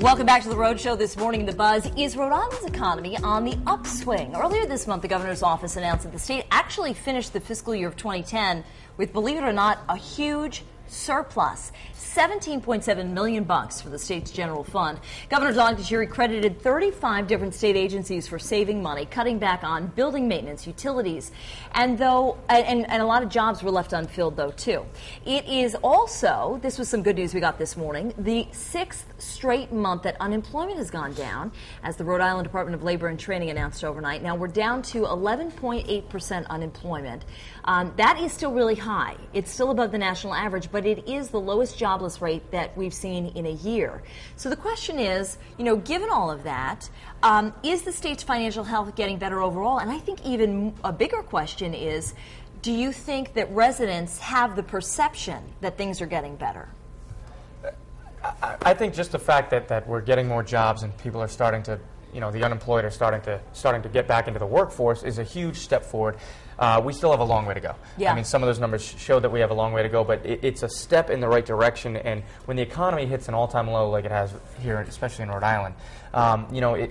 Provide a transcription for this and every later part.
Welcome back to the Road Show. This morning, The Buzz is Rhode Island's economy on the upswing. Earlier this month, the governor's office announced that the state actually finished the fiscal year of 2010 with, believe it or not, a huge surplus. $17.7 million for the state's general fund. Governor Don Carcieri credited 35 different state agencies for saving money, cutting back on building maintenance, utilities, and a lot of jobs were left unfilled, though, too. It is also, this was some good news we got this morning, the 6th straight month that unemployment has gone down, as the Rhode Island Department of Labor and Training announced overnight. Now we're down to 11.8% unemployment. That is still really high. It's still above the national average, but it is the lowest jobless rate that we've seen in a year. So the question is, given all of that, is the state's financial health getting better overall? And I think even a bigger question is, do you think that residents have the perception that things are getting better? I think just the fact that we're getting more jobs and people are starting to, the unemployed are starting to get back into the workforce is a huge step forward. We still have a long way to go. Yeah. I mean, some of those numbers show that we have a long way to go, but it's a step in the right direction. And when the economy hits an all-time low like it has here, especially in Rhode Island,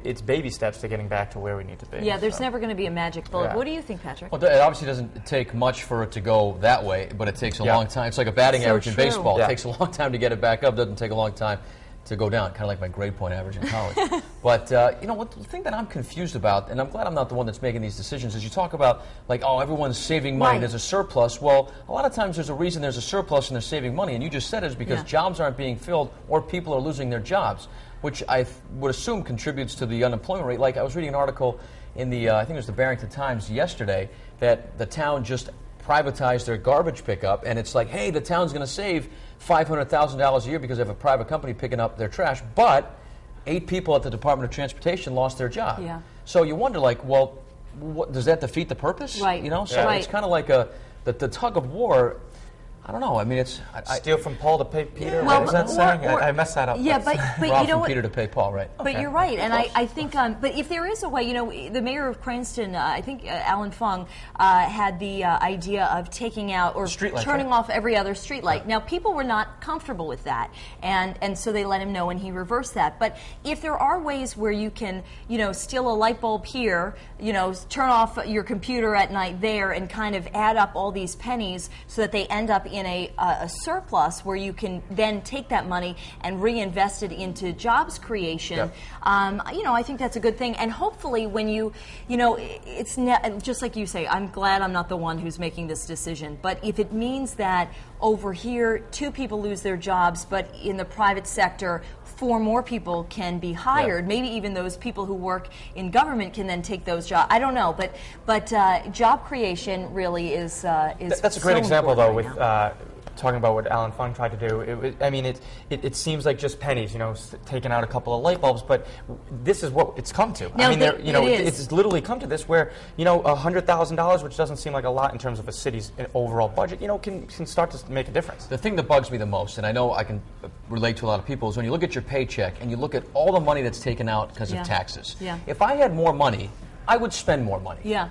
it's baby steps to getting back to where we need to be. Yeah, there's never going to be a magic bullet. Yeah. What do you think, Patrick? Well, it obviously doesn't take much for it to go that way, but it takes a long time. It's like a batting average in baseball. Yeah. It takes a long time to get it back up. It doesn't take a long time to go down, kind of like my grade point average in college. But, the thing that I'm confused about, and I'm glad I'm not the one that's making these decisions, is you talk about, everyone's saving money, there's a surplus. Well, a lot of times there's a reason there's a surplus and they're saving money, and you just said it is because jobs aren't being filled or people are losing their jobs, which I would assume contributes to the unemployment rate. Like, I was reading an article in the, I think it was the Barrington Times yesterday, that the town just privatized their garbage pickup, and it's like, hey, the town's going to save $500,000 a year because they have a private company picking up their trash, but 8 people at the Department of Transportation lost their job. Yeah. So you wonder, does that defeat the purpose? Right. So it's kind of like the tug of war. I don't know. I mean, it's steal from Paul to pay Peter. Yeah. What is that saying? I messed that up. Yeah, but rob from Peter to pay Paul, right? But you're right, and I think. But if there is a way, the mayor of Cranston, I think Alan Fung, had the idea of taking out or turning off every other street light. Now, people were not comfortable with that, and so they let him know, and he reversed that. But if there are ways where you can, steal a light bulb here, turn off your computer at night there, and kind of add up all these pennies so that they end up in a surplus where you can then take that money and reinvest it into jobs creation. Yep. I think that's a good thing. And hopefully when it's just like you say, I'm glad I'm not the one who's making this decision. But if it means that over here 2 people lose their jobs, but in the private sector 4 more people can be hired, maybe even those people who work in government can then take those jobs. I don't know, but job creation really is that's a great example, though, with talking about what Alan Fung tried to do. It seems like just pennies, taking out a couple of light bulbs, but this is what it's come to. Now, it's literally come to this where, $100,000, which doesn't seem like a lot in terms of a city's overall budget, can start to make a difference. The thing that bugs me the most, and I know I can relate to a lot of people, is when you look at your paycheck and you look at all the money that's taken out because of taxes. Yeah. If I had more money, I would spend more money. Yeah.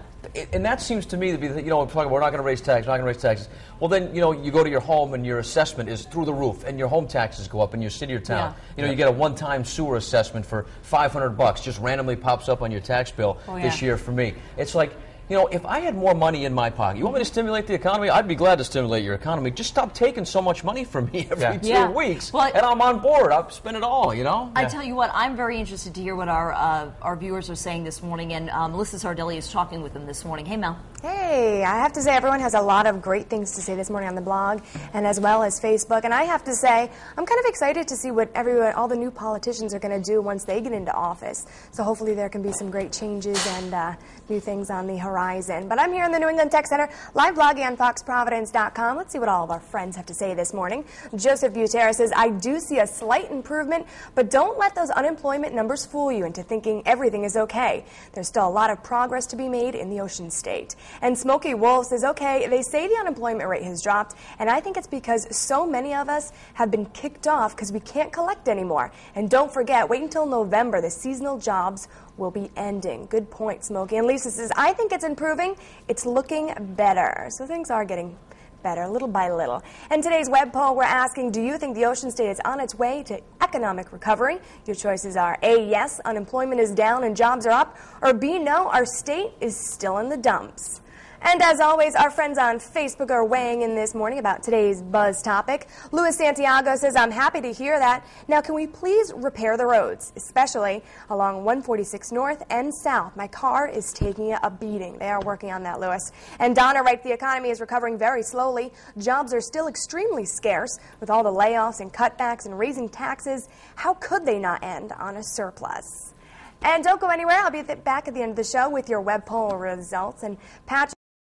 And that seems to me to be, we're not going to raise taxes, Well, then, you go to your home and your assessment is through the roof, and your home taxes go up in your city or town. Yeah. You get a one-time sewer assessment for $500, just randomly pops up on your tax bill this year for me. It's like, if I had more money in my pocket, you want me to stimulate the economy? I'd be glad to stimulate your economy. Just stop taking so much money from me every 2 weeks, and I'm on board. I'll spend it all, I tell you what, I'm very interested to hear what our viewers are saying this morning, and Melissa Sardelli is talking with them this morning. Hey, Mel. Hey, I have to say everyone has a lot of great things to say this morning on the blog and as well as Facebook. And I have to say I'm kind of excited to see what all the new politicians are going to do once they get into office. So hopefully there can be some great changes and new things on the horizon. But I'm here in the New England Tech Center, live blogging on foxprovidence.com. Let's see what all of our friends have to say this morning. Joseph Butera says, I do see a slight improvement, but don't let those unemployment numbers fool you into thinking everything is okay. There's still a lot of progress to be made in the Ocean State. And Smokey Wolf says, okay, they say the unemployment rate has dropped, and I think it's because so many of us have been kicked off because we can't collect anymore. And don't forget, wait until November. The seasonal jobs will be ending. Good point, Smokey. And Lisa says, I think it's improving. It's looking better. So things are getting better, little by little. And today's web poll, we're asking, do you think the Ocean State is on its way to economic recovery? Your choices are A, yes, unemployment is down and jobs are up, or B, no, our state is still in the dumps. And as always, our friends on Facebook are weighing in this morning about today's buzz topic. Luis Santiago says, I'm happy to hear that. Now, can we please repair the roads, especially along 146 North and South? My car is taking a beating. They are working on that, Luis. And Donna writes, the economy is recovering very slowly. Jobs are still extremely scarce with all the layoffs and cutbacks and raising taxes. How could they not end on a surplus? And don't go anywhere. I'll be back at the end of the show with your web poll results. And Patrick